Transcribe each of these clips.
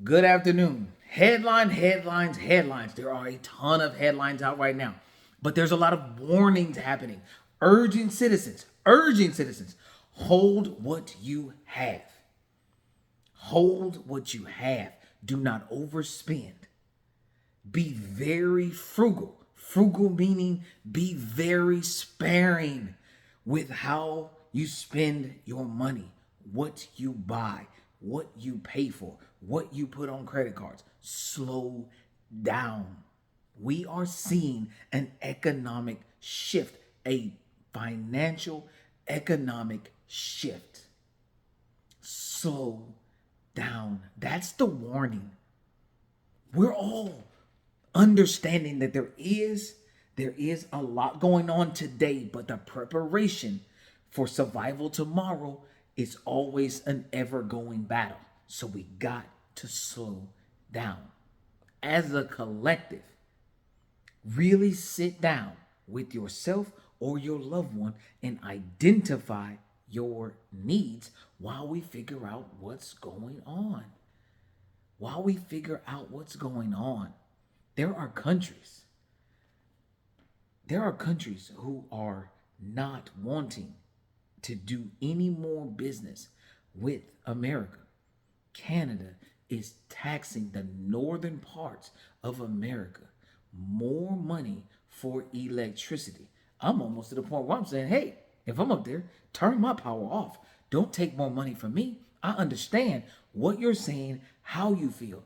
Good afternoon. Headlines. There are a ton of headlines out right now, but there's a lot of warnings happening. Urging citizens, hold what you have. Hold what you have. Do not overspend. Be very frugal. Frugal meaning be very sparing with how you spend your money, what you buy, what you pay for, what you put on credit cards. Slow down. We are seeing an economic shift, a financial economic shift. Slow down. That's the warning. We're all understanding that there is a lot going on today, but the preparation for survival tomorrow is always an ever-going battle. So we got to slow down. As a collective, really sit down with yourself or your loved one and identify your needs while we figure out what's going on. There are countries. There are countries who are not wanting to do any more business with America. Canada is taxing the northern parts of America more money for electricity. I'm almost to the point where I'm saying, hey, if I'm up there, turn my power off. Don't take more money from me. I understand what you're saying, how you feel,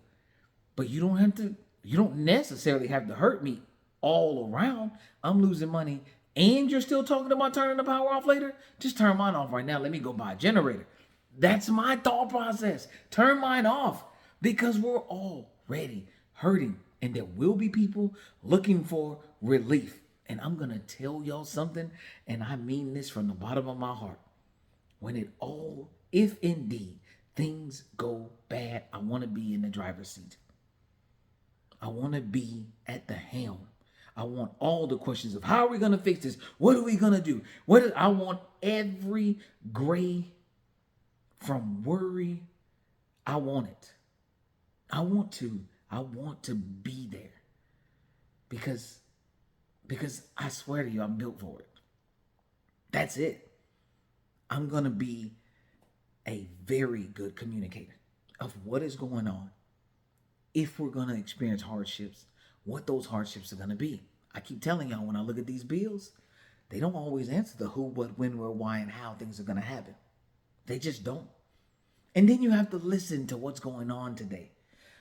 but you don't necessarily have to hurt me all around. I'm losing money and you're still talking about turning the power off later? Just turn mine off right now. Let me go buy a generator. That's my thought process. Turn mine off because we're already hurting and there will be people looking for relief. And I'm going to tell y'all something, and I mean this from the bottom of my heart. If indeed things go bad, I want to be in the driver's seat. I want to be at the helm. I want all the questions of how are we going to fix this? What are we going to do? I want every gray from worry. I want it. I want to be there because I swear to you, I'm built for it. That's it. I'm going to be a very good communicator of what is going on. If we're going to experience hardships, what those hardships are going to be. I keep telling y'all, when I look at these bills, they don't always answer the who, what, when, where, why, and how things are going to happen. They just don't. And then you have to listen to what's going on today.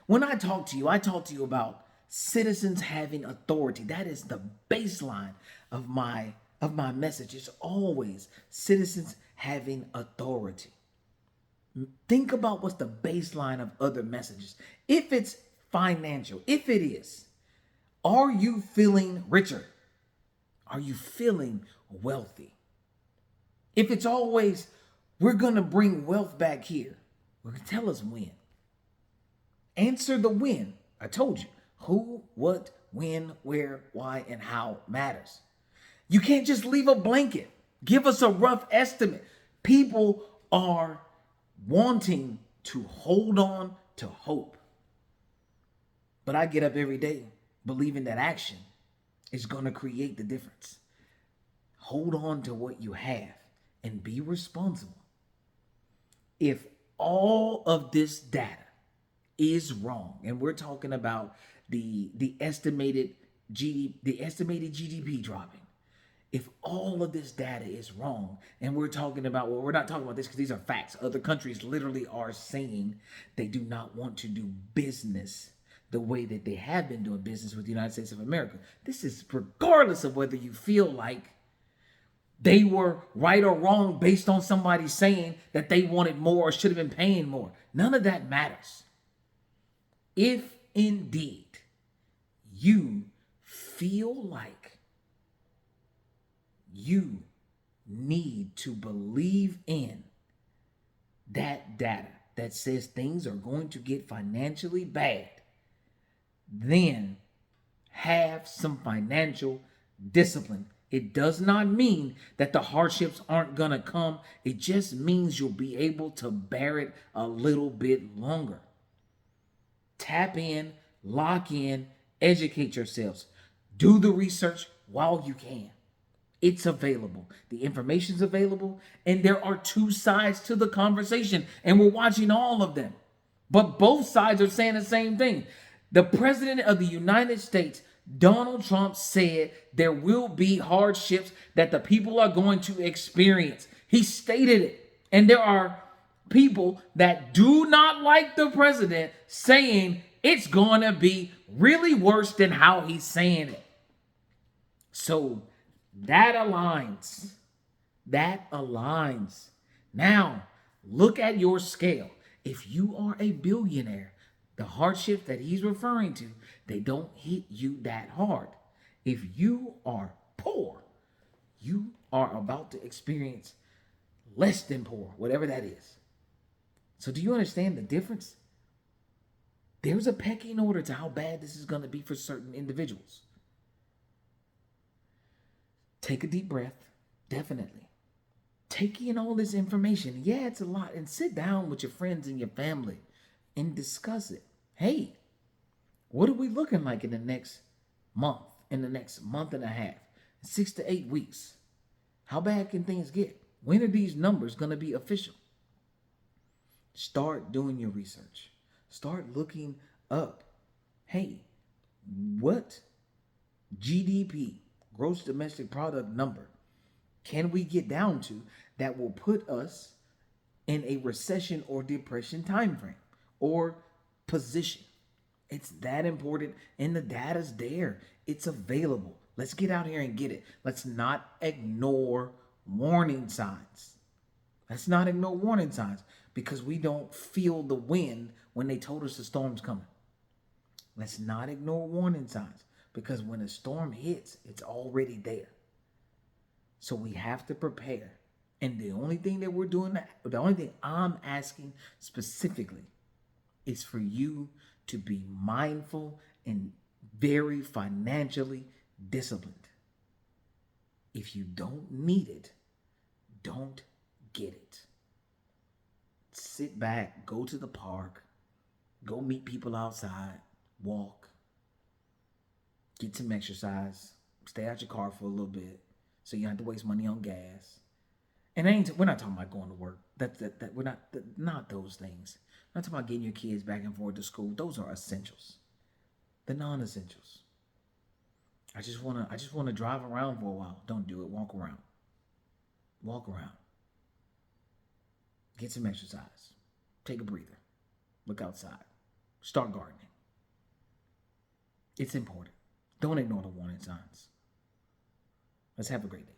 When I talk to you about citizens having authority. That is the baseline of my message. It's always citizens having authority. Think about what's the baseline of other messages. If it's financial, if it is, are you feeling richer? Are you feeling wealthy? If it's always, we're going to bring wealth back here, well, tell us when. Answer the when. I told you. Who, what, when, where, why, and how matters. You can't just leave a blanket. Give us a rough estimate. People are wanting to hold on to hope. But I get up every day believing that action is going to create the difference. Hold on to what you have and be responsible. If all of this data is wrong, and we're talking about the estimated GDP dropping, if all of this data is wrong, and we're talking about, well, we're not talking about this because these are facts. Other countries literally are saying they do not want to do business the way that they have been doing business with the United States of America. This is regardless of whether you feel like they were right or wrong based on somebody saying that they wanted more or should have been paying more. None of that matters. If indeed you feel like you need to believe in that data that says things are going to get financially bad, then have some financial discipline. It does not mean that the hardships aren't going to come. It just means you'll be able to bear it a little bit longer. tap in, lock in, educate yourselves. Do the research while you can. It's available. The information's available, and there are two sides to the conversation, and we're watching all of them. But both sides are saying the same thing. The president of the United States, Donald Trump, said there will be hardships that the people are going to experience. He stated it. And there are people that do not like the president saying it's going to be really worse than how he's saying it. So that aligns. That aligns. Now, look at your scale. If you are a billionaire, the hardships that he's referring to, they don't hit you that hard. If you are poor, you are about to experience less than poor, whatever that is. So do you understand the difference? There's a pecking order to how bad this is going to be for certain individuals. Take a deep breath, definitely. Take in all this information. Yeah, it's a lot. And sit down with your friends and your family and discuss it. Hey, what are we looking like in the next month, in the next month and a half, 6 to 8 weeks? How bad can things get? When are these numbers going to be official? Start doing your research. Start looking up. Hey, what GDP, gross domestic product number, can we get down to that will put us in a recession or depression time frame or position? It's that important, and the data's there. It's available. Let's get out here and get it. Let's not ignore warning signs. Let's not ignore warning signs because we don't feel the wind when they told us the storm's coming. Let's not ignore warning signs because when a storm hits, it's already there. So we have to prepare. And the only thing that we're doing, the only thing I'm asking specifically is for you to be mindful and very financially disciplined. If you don't need it, don't get it. Sit back, go to the park, go meet people outside, walk, get some exercise, stay out your car for a little bit so you don't have to waste money on gas. And we're not talking about going to work. We're not those things. We're not talking about getting your kids back and forth to school. Those are essentials. The non-essentials. I just wanna drive around for a while. Don't do it. Walk around. Walk around. Get some exercise. Take a breather. Look outside. Start gardening. It's important. Don't ignore the warning signs. Let's have a great day.